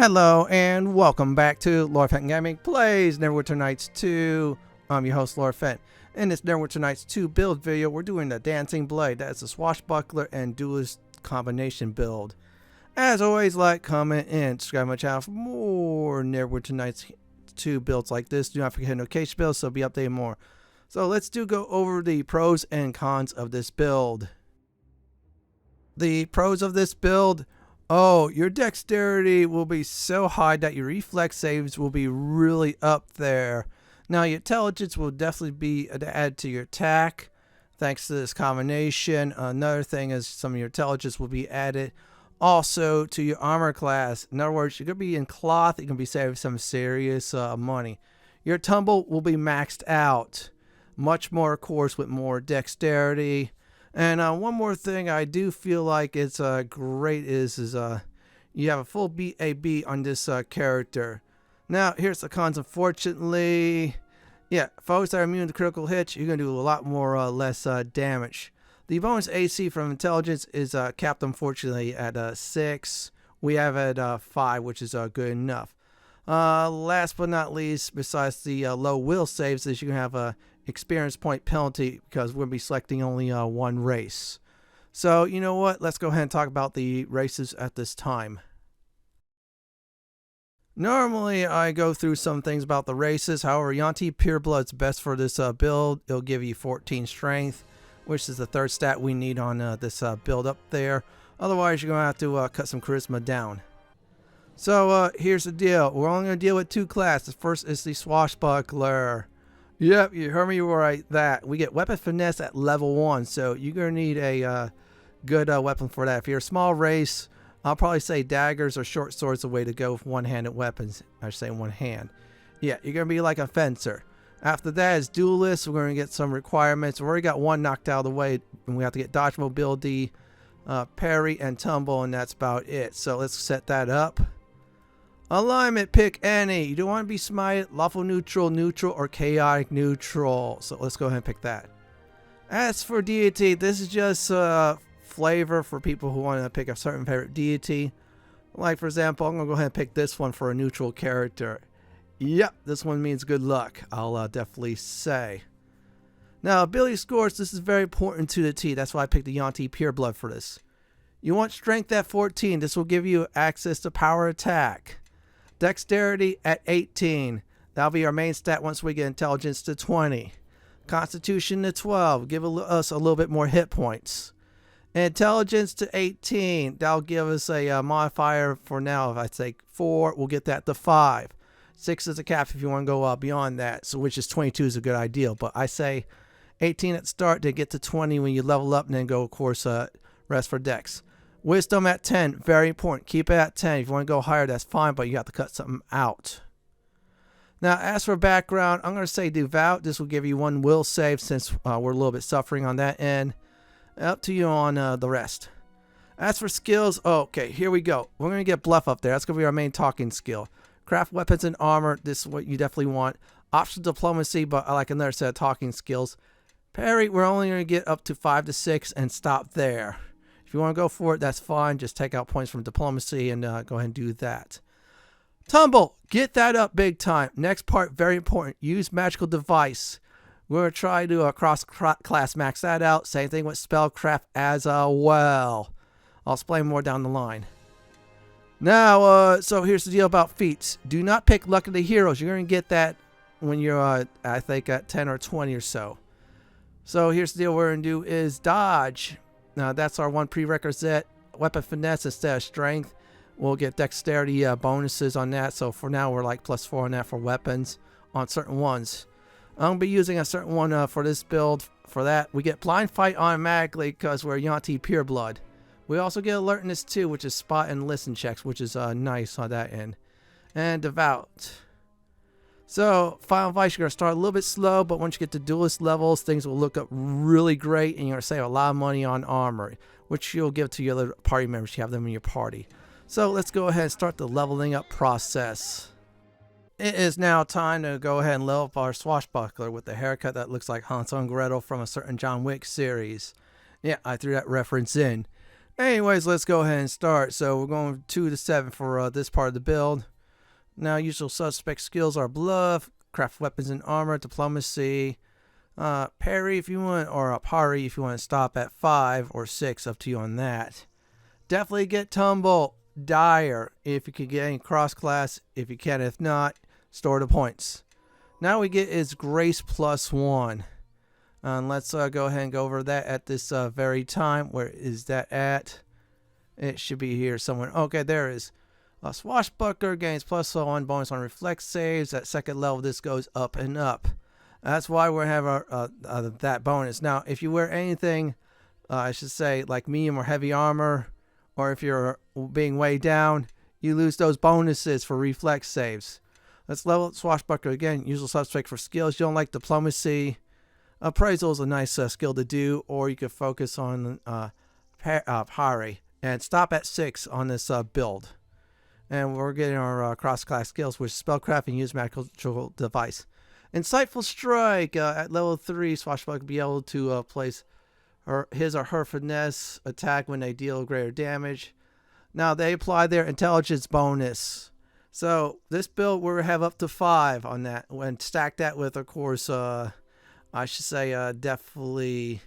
Hello and welcome back to Lord Fenton Gaming Plays Neverwinter Nights 2. I'm your host Lord Fenton. In this Neverwinter Nights 2 build video, we're doing the Dancing Blade. That's a Swashbuckler and Duelist combination build. As always, like, comment, and subscribe to my channel for more Neverwinter Nights 2 builds like this. Do not forget to hit notification bell so be updated more. So let's go over the pros and cons of this build. The pros of this build: oh, your dexterity will be so high that your reflex saves will be really up there. Now, your intelligence will definitely be added to your attack thanks to this combination. Another thing is some of your intelligence will be added also to your armor class. In other words, you're going to be in cloth. You're going to be saving some serious money. Your tumble will be maxed out. Much more, of course, with more dexterity. And one more thing I do feel like it's great is you have a full BAB on this character. Now, here's the cons. Unfortunately, yeah, foes that are immune to critical hits, you're going to do a lot more less damage. The bonus AC from intelligence is capped, unfortunately, at 6. We have it at 5, which is good enough. Last but not least, besides the low will saves, is you can have a experience point penalty because we'll be selecting only one race. So you know what, let's go ahead and talk about the races at this time. Normally I go through some things about the races. However, Yanti Pureblood's best for this build. It'll give you 14 strength, which is the third stat we need on this build up there. Otherwise you're gonna have to cut some charisma down. So here's the deal. We're only going to deal with 2 classes. First is the Swashbuckler. Yep, you heard me right. That we get weapon finesse at level 1, so you're gonna need a good weapon for that. If you're a small race, I'll probably say daggers or short swords the way to go with one-handed weapons. I should say one hand. Yeah, you're gonna be like a fencer. After that is duelist. We're gonna get some requirements. We've already got one knocked out of the way, and we have to get dodge, mobility, parry, and tumble, and that's about it. So let's set that up. Alignment, pick any. You don't want to be smited, lawful neutral, neutral, or chaotic neutral. So let's go ahead and pick that. As for deity, this is just flavor for people who want to pick a certain favorite deity. Like, for example, I'm going to go ahead and pick this one for a neutral character. Yep, this one means good luck, I'll definitely say. Now, ability scores, this is very important to the T. That's why I picked the Yanti Pureblood for this. You want strength at 14. This will give you access to power attack. Dexterity at 18. That'll be our main stat once we get intelligence to 20. Constitution to 12. Give us a little bit more hit points. Intelligence to 18. That'll give us a modifier for now. If I say 4, we'll get that to 5. 6 is a cap if you want to go beyond that. So which is 22 is a good ideal. But I say 18 at start to get to 20 when you level up and then go, of course, rest for dex. Wisdom at 10, very important. Keep it at 10. If you want to go higher, that's fine, but you have to cut something out. Now, as for background, I'm going to say devout. This will give you 1 will save since we're a little bit suffering on that end. Up to you on the rest. As for skills, okay, here we go. We're going to get bluff up there. That's going to be our main talking skill. Craft weapons and armor. This is what you definitely want. Optional diplomacy, but I like another set of talking skills. Parry, we're only going to get up to 5 to 6 and stop there. If you want to go for it, that's fine. Just take out points from diplomacy and go ahead and do that. Tumble, get that up big time. Next part, very important. Use magical device. We're going to try to cross-class max that out. Same thing with spellcraft as well. I'll explain more down the line. Now, so here's the deal about feats. Do not pick luck of the heroes. You're going to get that when you're, I think, at 10 or 20 or so. So here's the deal we're going to do is dodge. Now that's our one prerequisite. Weapon finesse instead of strength. We'll get dexterity bonuses on that. So for now we're like +4 on that for weapons on certain ones. I'm going to be using a certain one for this build. For that we get blind fight automatically because we're Yanti Pureblood. We also get alertness too, which is spot and listen checks, which is nice on that end. And devout. So, Final Advice, you're going to start a little bit slow, but once you get to Duelist levels, things will look up really great, and you're going to save a lot of money on armor, which you'll give to your other party members. You have them in your party. So, let's go ahead and start the leveling up process. It is now time to go ahead and level up our Swashbuckler with the haircut that looks like Hansel and Gretel from a certain John Wick series. Yeah, I threw that reference in. Anyways, let's go ahead and start. So we're going 2 to 7 for this part of the build. Now, usual suspect skills are bluff, craft weapons and armor, diplomacy, parry if you want, or parry if you want to stop at 5 or 6, up to you on that. Definitely get tumble, dire, if you can get any cross class. If you can, if not, store the points. Now we get is grace +1. Let's go ahead and go over that at this very time. Where is that at? It should be here somewhere. Okay, there it is. Swashbuckler gains +1 bonus on reflex saves. At second level, this goes up and up. That's why we have that bonus. Now, if you wear anything, I should say, like medium or heavy armor, or if you're being way down, you lose those bonuses for reflex saves. Let's level up Swashbuckler again. Usual suspect for skills. You don't like diplomacy. Appraisal is a nice skill to do, or you could focus on parry and stop at 6 on this build. And we're getting our cross-class skills, which is spellcraft and use magical device. Insightful strike at level 3. Swashbuckler will be able to place his or her finesse attack when they deal greater damage. Now they apply their intelligence bonus. So this build we have up to 5 on that. When stack that with, of course, I should say definitely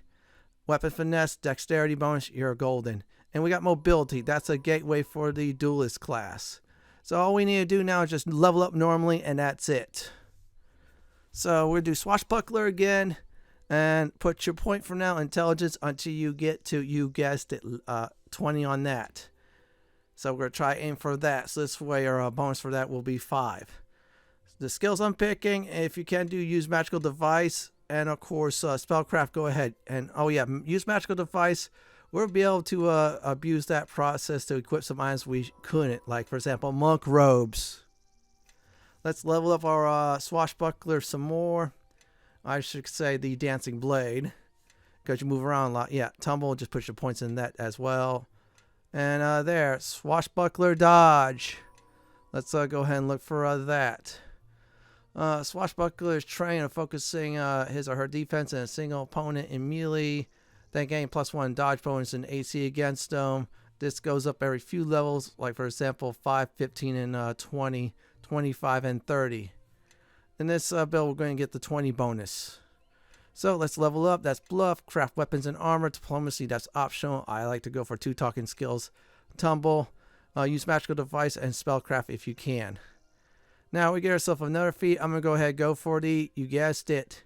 weapon finesse, dexterity bonus, you're golden. And we got mobility. That's a gateway for the duelist class. So all we need to do now is just level up normally, and that's it. So we'll do Swashbuckler again, and put your point for now, intelligence, until you get to, you guessed it, 20 on that. So we're going to try aim for that. So this way our bonus for that will be 5. The skills I'm picking, if you can do, use magical device. And of course, spellcraft, go ahead. And oh yeah, use magical device. We'll be able to abuse that process to equip some items we couldn't. Like, for example, monk robes. Let's level up our swashbuckler some more. I should say the dancing blade, because you move around a lot. Yeah, tumble, just put your points in that as well. And there, swashbuckler dodge. Let's go ahead and look for that. Swashbuckler is trained on focusing his or her defense in a single opponent in melee. Then gain +1 dodge bonus and AC against them. This goes up every few levels, like for example 5, 15, and 20, 25, and 30. In this build, we're going to get the 20 bonus. So let's level up. That's bluff, craft weapons and armor, diplomacy, that's optional. I like to go for 2 talking skills. Tumble, use magical device, and spellcraft if you can. Now we get ourselves another feat. I'm going to go ahead and go for the, you guessed it,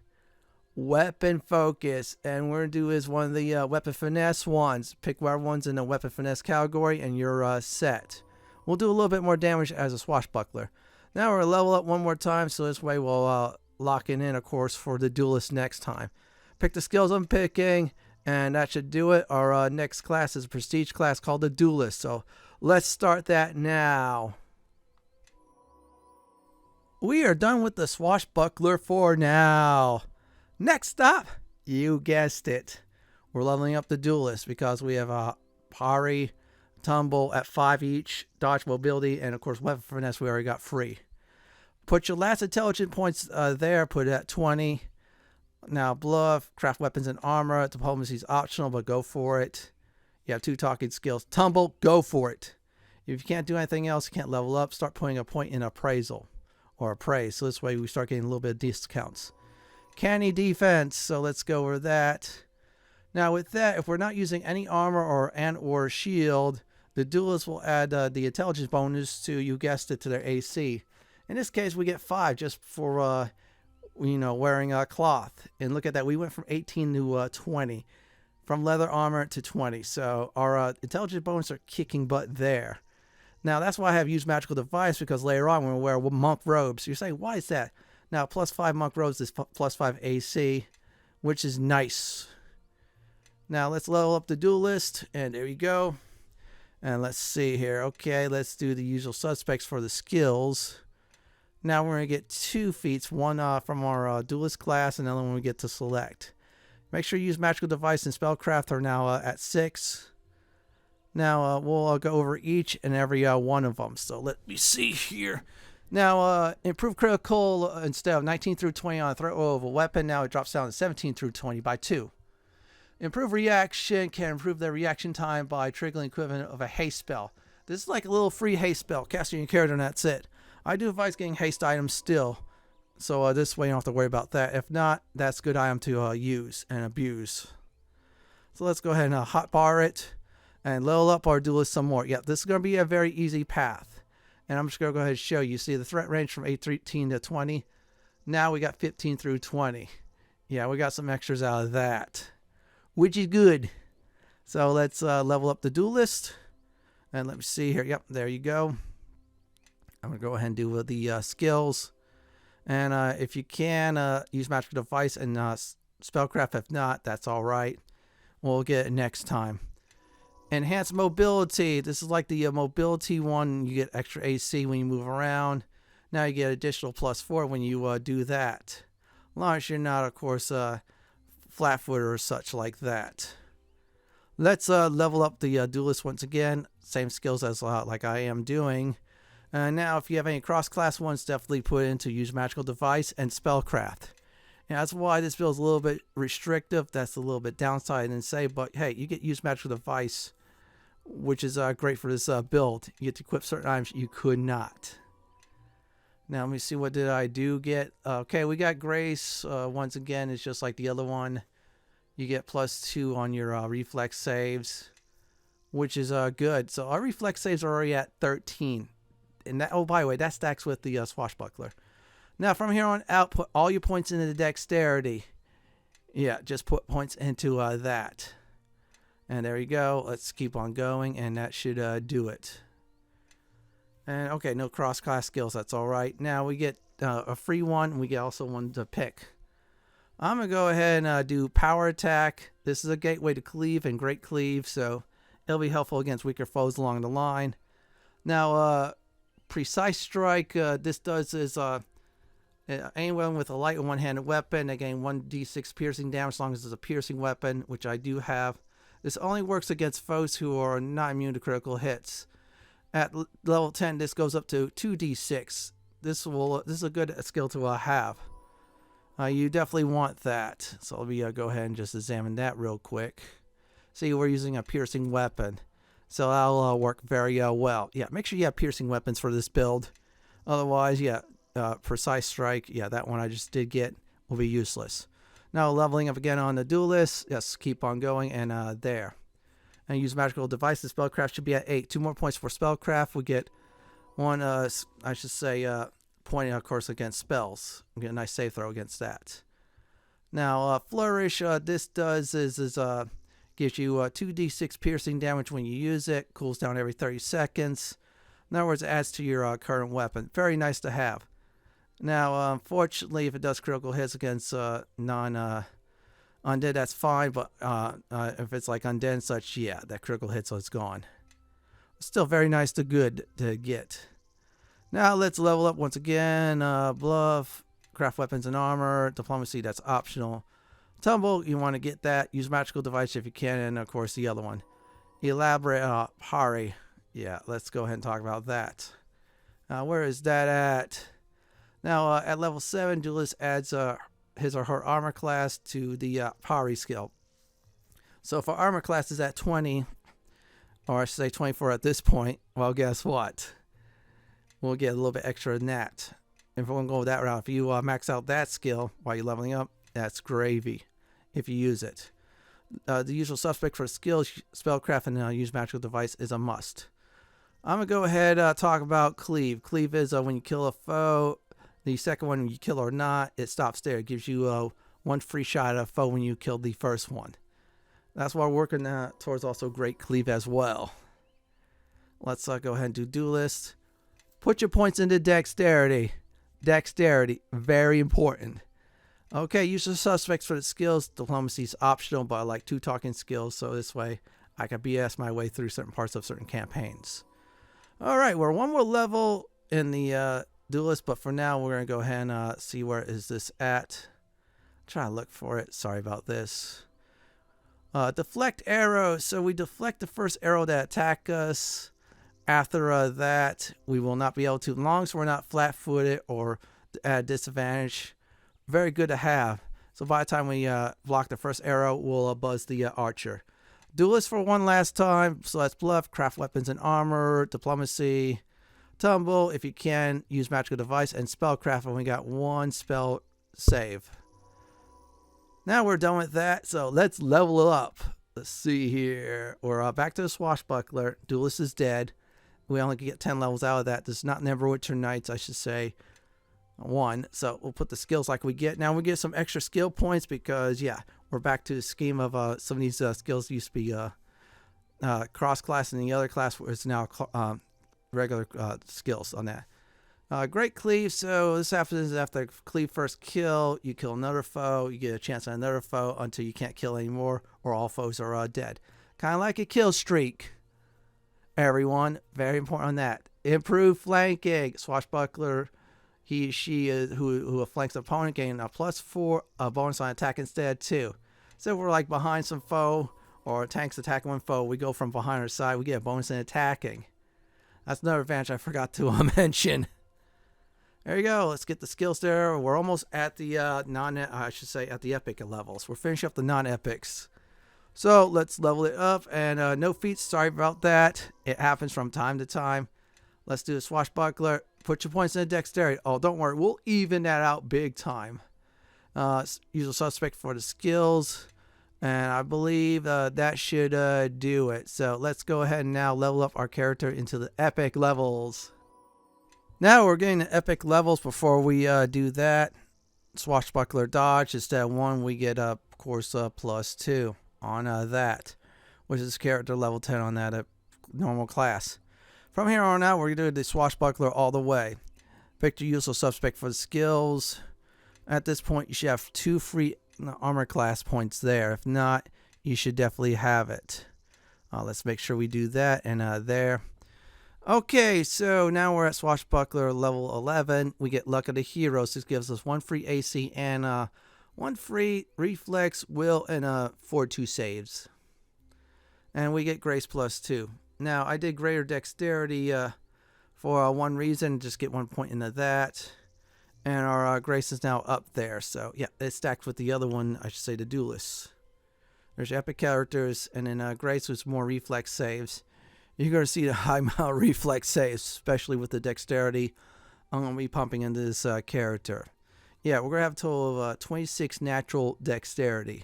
weapon focus. And we're going to do is one of the weapon finesse ones. Pick whatever one's in the weapon finesse category and you're set. We'll do a little bit more damage as a swashbuckler. Now we're going to level up one more time, so this way we'll lock it in, of course, for the duelist next time. Pick the skills I'm picking, and that should do it. Our next class is a prestige class called the Duelist. So let's start that now. We are done with the Swashbuckler for now. Next up, you guessed it, we're leveling up the Duelist, because we have a parry, tumble at 5 each, dodge, mobility, and of course weapon finesse we already got free. Put your last intelligence points there, put it at 20. Now bluff, craft weapons and armor, diplomacy is optional, but go for it. You have 2 talking skills. Tumble, go for it. If you can't do anything else, you can't level up, start putting a point in appraisal or appraise. So this way we start getting a little bit of discounts. Canny defense, so let's go over that. Now with that, if we're not using any armor or shield, the duelist will add the intelligence bonus to, you guessed it, to their AC. In this case, we get 5 just for wearing a cloth. And look at that, we went from 18 to 20, from leather armor to 20. So our intelligence bonus are kicking butt there. Now that's why I have used magical device, because later on when we wear monk robes, you're saying, why is that? Now +5 monk robes is +5 AC, which is nice. Now let's level up the duelist, and there you go. And let's see here. Okay, let's do the usual suspects for the skills. Now we're going to get 2 feats, one from our duelist class, and another one we get to select. Make sure you use magical device and spellcraft are now at 6. Now we'll go over each and every one of them. So let me see here. Now improve critical instead of 19 through 20 on a throw of a weapon. Now it drops down to 17 through 20 by 2. Improve reaction can improve the reaction time by triggering equivalent of a haste spell. This is like a little free haste spell. Casting your character and that's it. I do advise getting haste items still. So this way you don't have to worry about that. If not, that's a good item to use and abuse. So let's go ahead and hotbar it and level up our duelist some more. Yeah, this is going to be a very easy path. And I'm just going to go ahead and show you. See the threat range from 18 to 20. Now we got 15 through 20. Yeah, we got some extras out of that, which is good. So let's level up the duelist. And let me see here. Yep, there you go. I'm going to go ahead and do the skills. And if you can, use magical device and spellcraft. If not, that's all right. We'll get it next time. Enhanced mobility. This is like the mobility one. You get extra AC when you move around. Now you get additional +4 when you do that. As long as you're not, of course, flat-footed or such like that. Let's level up the duelist once again. Same skills as like I am doing. Now, if you have any cross-class ones, definitely put into use magical device and spellcraft. Yeah, that's why this build is a little bit restrictive. That's a little bit downside and say, but hey, you get use magical device, which is great for this build. You get to equip certain items you could not. Now, let me see, what did I do get? Okay, we got Grace. Once again, it's just like the other one. You get +2 on your reflex saves, which is good. So our reflex saves are already at 13. And that, oh, by the way, that stacks with the Swashbuckler. Now, from here on out, put all your points into the dexterity. Yeah, just put points into that. And there you go. Let's keep on going, and that should do it. And, okay, no cross-class skills. That's all right. Now, we get a free one. We get also one to pick. I'm going to go ahead and do power attack. This is a gateway to cleave and great cleave, so it'll be helpful against weaker foes along the line. Now, precise strike, this does is anyone with a light and one-handed weapon, they gain 1d6 piercing damage as long as it's a piercing weapon, which I do have. This only works against foes who are not immune to critical hits. At level 10, this goes up to 2d6. This is a good skill to have. You definitely want that. So let me go ahead and just examine that real quick. See, we're using a piercing weapon. So that'll work very well. Yeah, make sure you have piercing weapons for this build. Otherwise, yeah, precise strike. Yeah, that one I just did get will be useless. Now leveling up again on the duelist. Yes, keep on going, and there. And use magical devices. Spellcraft should be at 8. 2 more points for spellcraft. We get one, I should say, point, of course, against spells. We get a nice save throw against that. Now, flourish. This does is gives you 2d6 piercing damage when you use it. Cools down every 30 seconds. In other words, it adds to your current weapon. Very nice to have. Now, unfortunately, if it does critical hits against undead, that's fine. But if it's like undead and such, yeah, that critical hit, so it's gone. Still very nice to good to get. Now let's level up once again. Bluff, craft weapons and armor. Diplomacy, that's optional. Tumble, you want to get that. Use magical device if you can, and of course the other one. Elaborate, Hari. Yeah, let's go ahead and talk about that. Where is that at? Now, at level 7, Duelist adds his or her armor class to the Hari skill. So if our armor class is at 20, or I should say 24 at this point, well, guess what? We'll get a little bit extra than that. If we're going to go that route, if you max out that skill while you're leveling up, that's gravy if you use it. The usual suspect for skills, spellcraft, and use magical device is a must. I'm going to go ahead and talk about cleave. Cleave is when you kill a foe. The second one, when you kill or not, it stops there. It gives you one free shot at a foe when you kill the first one. That's why we're working towards also great cleave as well. Let's go ahead and do duelist. Put your points into dexterity. Dexterity, very important. Okay, use the suspects for the skills. Diplomacy is optional, but I like 2 talking skills, so this way I can BS my way through certain parts of certain campaigns. Alright, we're one more level in the duelist, but for now we're going to go ahead and see where is this at. Try to look for it. Sorry about this. Deflect arrows. So we deflect the first arrow that attack us. After that, we will not be able to, as long as we're not flat-footed or at a disadvantage. Very good to have. So by the time we block the first arrow, we'll buzz the archer. Duelist for one last time. So that's bluff, craft weapons and armor, diplomacy, tumble. If you can, use magical device and spellcraft. And we got one spell save. Now we're done with that. So let's level up. Let's see here. We're back to the Swashbuckler. Duelist is dead. We only get 10 levels out of that. This is not Neverwinter Nights, I should say. 1. So we'll put the skills like we get. Now we get some extra skill points because, yeah, we're back to the scheme of some of these skills used to be cross-class, and the other class is now regular skills on that. Great cleave. So this happens after cleave first kill. You kill another foe. You get a chance on another foe until you can't kill anymore or all foes are dead. Kind of like a kill streak. Everyone, very important on that. Improved flanking. Swashbuckler, she who flanks the opponent, gain a +4 bonus on attack instead too. So if we're like behind some foe or tanks attacking one foe, we go from behind our side, we get a bonus in attacking. That's another advantage I forgot to mention. There you go. Let's get the skills there. We're almost at the at the epic levels. We're finishing up the non-epics. So let's level it up, and no feats. Sorry about that. It happens from time to time. Let's do the Swashbuckler. Put your points in the dexterity. Oh, don't worry. We'll even that out big time. Usual suspect for the skills. And I believe that should do it. So let's go ahead and now level up our character into the epic levels. Now we're getting the epic levels. Before we do that, Swashbuckler dodge. Instead of 1, we get, of course, +2 on that, which is character level 10 on that normal class. From here on out, we're going to do the Swashbuckler all the way. Pick your useful suspect for the skills. At this point, you should have 2 free armor class points there. If not, you should definitely have it. Let's make sure we do that, and there. Okay, so now we're at Swashbuckler level 11. We get Luck of the Heroes. This gives us 1 free AC and 1 free reflex, will, and 4/2 saves. And we get grace +2. Now, I did greater dexterity for one reason. Just get 1 point into that. And our grace is now up there. So, yeah, it's stacked with the other one, I should say, the Duelist. There's your epic characters. And then grace was more reflex saves. You're going to see the high amount of reflex saves, especially with the dexterity. I'm going to be pumping into this character. Yeah, we're going to have a total of 26 natural dexterity,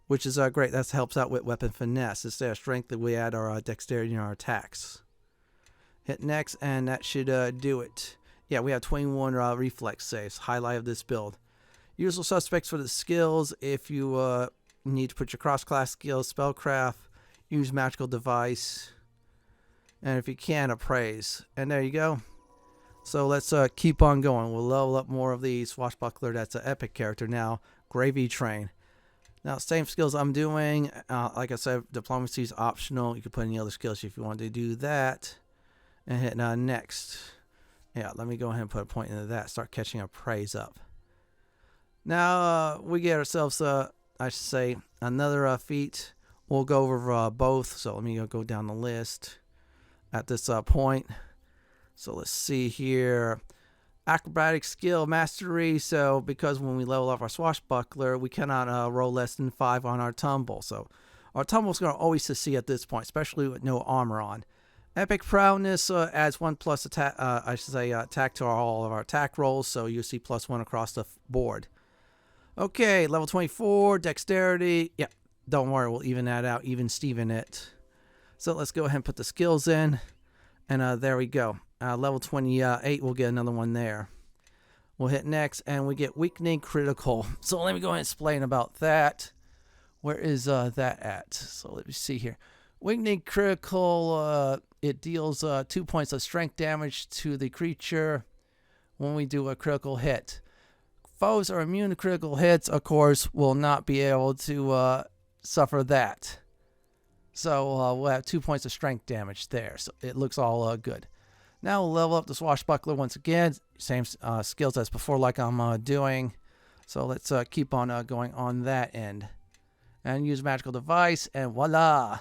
which is great. That helps out with weapon finesse. Instead of strength, that we add our dexterity in our attacks. Hit next, and that should do it. Yeah, we have 21 reflex saves, highlight of this build. Usual suspects for the skills. If you need to put your cross-class skills, spellcraft, use magical device, and if you can, appraise. And there you go. So let's keep on going. We'll level up more of the Swashbuckler. That's an epic character now. Gravy Train. Now, same skills I'm doing. Like I said, diplomacy is optional. You can put any other skills if you want to do that. And hit next. Yeah, let me go ahead and put a point into that. Start catching our praise up. Now, we get ourselves, I should say, another feat. We'll go over both. So let me go down the list at this point. So let's see here. Acrobatic skill mastery. So because when we level up our Swashbuckler, we cannot roll less than 5 on our tumble. So our tumble is going to always succeed at this point, especially with no armor on. Epic prowess adds 1 plus attack. I should say attack to all of our attack rolls. So you see +1 across the board. Okay, level 24 dexterity. Yeah, don't worry, we'll even that out, even Steven it. So let's go ahead and put the skills in, and there we go. Level 28, we'll get another one there. We'll hit next, and we get weakening critical. So let me go ahead and explain about that. Where is that at? So let me see here. Weakening critical, it deals 2 points of strength damage to the creature when we do a critical hit. Foes who are immune to critical hits, of course, will not be able to suffer that. So we'll have 2 points of strength damage there. So it looks all good. Now we'll level up the Swashbuckler once again. Same skills as before, like I'm doing. So let's keep on going on that end. And use magical device, and voila!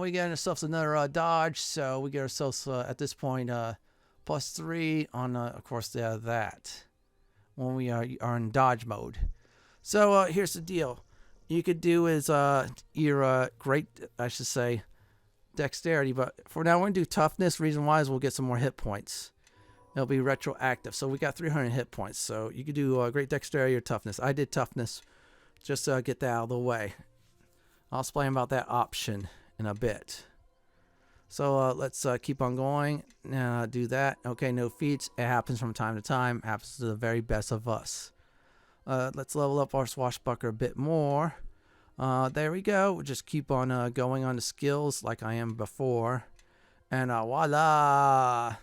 We get ourselves another dodge. So we get ourselves, at this point, +3 on, of course, that. When we are in dodge mode. So here's the deal. You could do is your great, I should say, dexterity, but for now we're going to do toughness. Reason why is we'll get some more hit points. It'll be retroactive. So we got 300 hit points. So you could do great dexterity or toughness. I did toughness just to get that out of the way. I'll explain about that option in a bit. So let's keep on going. Do that. Okay, no feats. It happens from time to time. It happens to the very best of us. Let's level up our Swashbuckler a bit more. There we go. We'll just keep on going on the skills like I am before. And voila!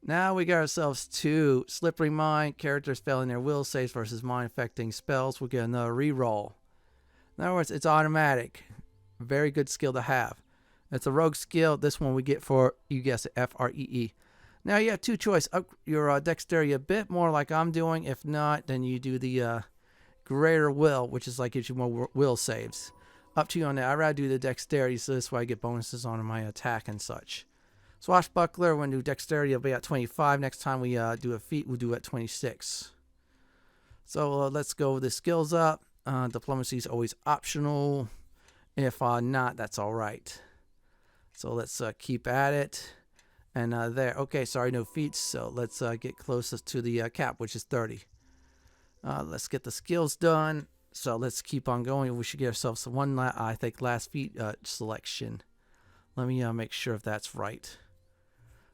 Now we got ourselves 2 Slippery Mind. Characters failing their will saves versus mind-affecting spells. We'll get another reroll. In other words, it's automatic. Very good skill to have. It's a rogue skill. This one we get for, you guess it, F-R-E-E. Now you have 2 choices. Up your dexterity a bit more like I'm doing. If not, then you do the greater will, which is like gives you more will saves. Up to you on that. I'd rather do the dexterity, so this way I get bonuses on my attack and such. Swashbuckler, when we do dexterity, it'll be at 25. Next time we do a feat, we'll do it at 26. So let's go with the skills up. Diplomacy is always optional. If not, that's all right. So let's keep at it. And there. Okay, sorry, no feats. So let's get closest to the cap, which is 30. Let's get the skills done. So let's keep on going. We should get ourselves one, I think, last feat selection. Let me make sure if that's right.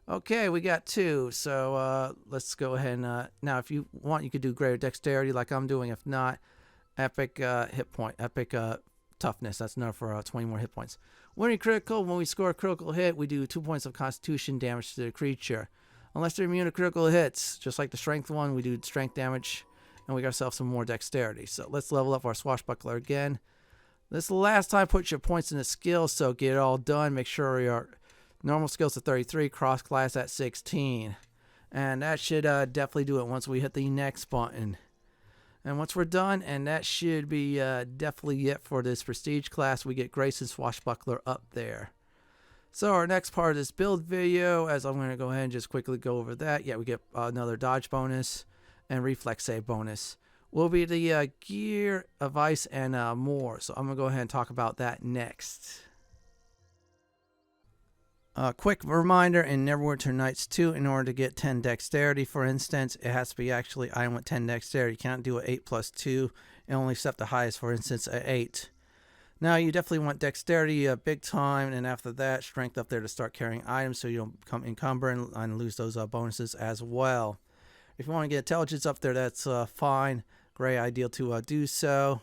Okay, we got 2. So let's go ahead and now, if you want, you could do greater dexterity like I'm doing. If not, epic hit point, epic toughness. That's enough for 20 more hit points. When critical, when we score a critical hit, we do 2 points of constitution damage to the creature. Unless they're immune to critical hits, just like the strength one, we do strength damage, and we got ourselves some more dexterity. So let's level up our Swashbuckler again. This is the last time. Put your points in the skills, so get it all done. Make sure your normal skills at 33, cross class at 16. And that should definitely do it once we hit the next button. And once we're done, and that should be definitely it for this prestige class, we get Grace and Swashbuckler up there. So our next part of this build video, as I'm going to go ahead and just quickly go over that. Yeah, we get another dodge bonus and reflex save bonus. Will be the gear, advice, and more. So I'm going to go ahead and talk about that next. Quick reminder, in Neverwinter Nights 2, in order to get 10 dexterity, for instance, it has to be actually item with 10 dexterity. You can't do an 8 plus 2 and only set the highest, for instance, at 8. Now, you definitely want dexterity big time, and after that, strength up there to start carrying items so you don't become encumbered and lose those bonuses as well. If you want to get intelligence up there, that's fine. Great ideal to do so.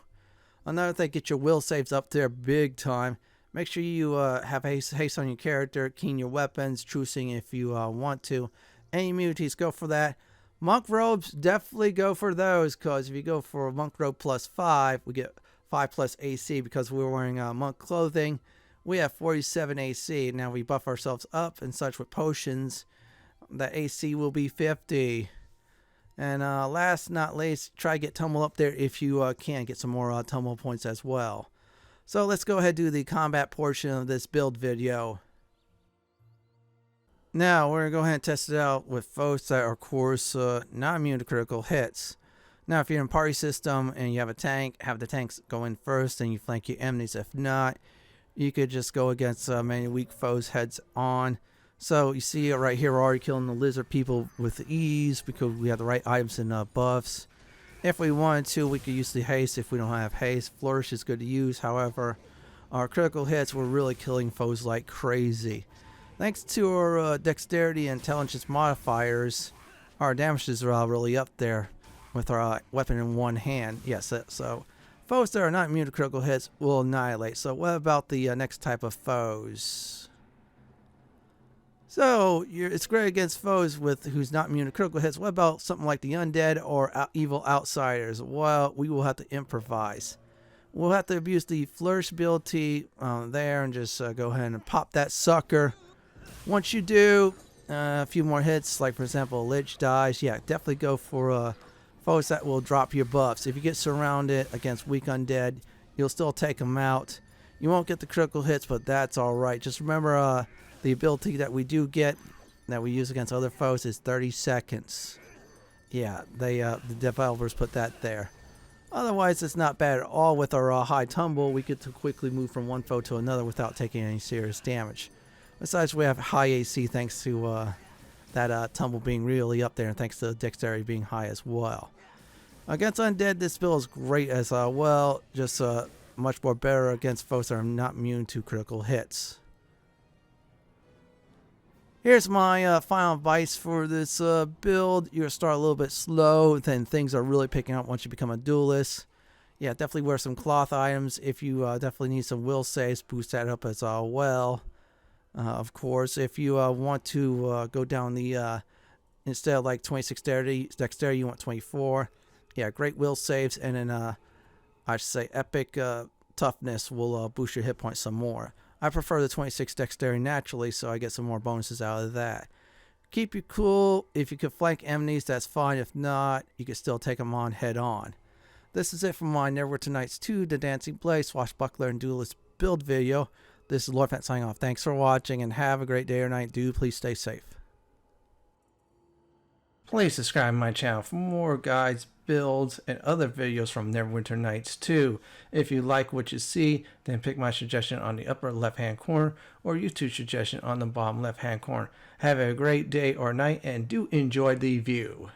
Another thing, get your will saves up there big time. Make sure you have haste on your character, keen your weapons, trucing if you want to. Any immunities, go for that. Monk robes, definitely go for those, because if you go for a monk robe plus 5, we get 5 plus AC because we're wearing monk clothing. We have 47 AC. Now we buff ourselves up and such with potions. The AC will be 50. And last not least, try to get tumble up there if you can. Get some more tumble points as well. So let's go ahead and do the combat portion of this build video. Now we're going to go ahead and test it out with foes that are, of course, not immune to critical hits. Now if you're in a party system and you have a tank, have the tanks go in first and you flank your enemies. If not, you could just go against many weak foes heads on. So you see right here, we're already killing the lizard people with ease because we have the right items and buffs. If we wanted to, we could use the haste. If we don't have haste, flourish is good to use. However, our critical hits, we're really killing foes like crazy. Thanks to our dexterity and intelligence modifiers, our damages are really up there with our weapon in one hand. Yes, so foes that are not immune to critical hits will annihilate. So what about the next type of foes? So it's great against foes who's not immune to critical hits. What about something like the undead or evil outsiders? Well, we will have to improvise. We'll have to abuse the flourish ability there and just go ahead and pop that sucker. Once you do, a few more hits, like for example, a lich dies. Yeah, definitely go for foes that will drop your buffs. If you get surrounded against weak undead, you'll still take them out. You won't get the critical hits, but that's all right. Just remember the ability that we do get, that we use against other foes, is 30 seconds. Yeah, the developers put that there. Otherwise, it's not bad at all. With our high tumble, we get to quickly move from one foe to another without taking any serious damage. Besides, we have high AC thanks to that tumble being really up there, and thanks to the dexterity being high as well. Against undead, this build is great as well, just much more better against foes that are not immune to critical hits. Here's my final advice for this build. You're going to start a little bit slow, then things are really picking up once you become a duelist. Yeah, definitely wear some cloth items. If you definitely need some will saves, boost that up as well. Of course, if you want to go down the, instead of like 26 dexterity, you want 24. Yeah, great will saves, and then I should say epic toughness will boost your hit points some more. I prefer the 26 dexterity naturally, so I get some more bonuses out of that. Keep you cool. If you can flank enemies, that's fine. If not, you can still take them on head on. This is it from my Neverwinter Nights 2, The Dancing Blade, Swashbuckler and Duelist build video. This is Lord Fenton signing off. Thanks for watching, and have a great day or night. Do please stay safe. Please subscribe to my channel for more guides, builds, and other videos from Neverwinter Nights 2. If you like what you see, then pick my suggestion on the upper left hand corner or YouTube suggestion on the bottom left hand corner. Have a great day or night, and do enjoy the view.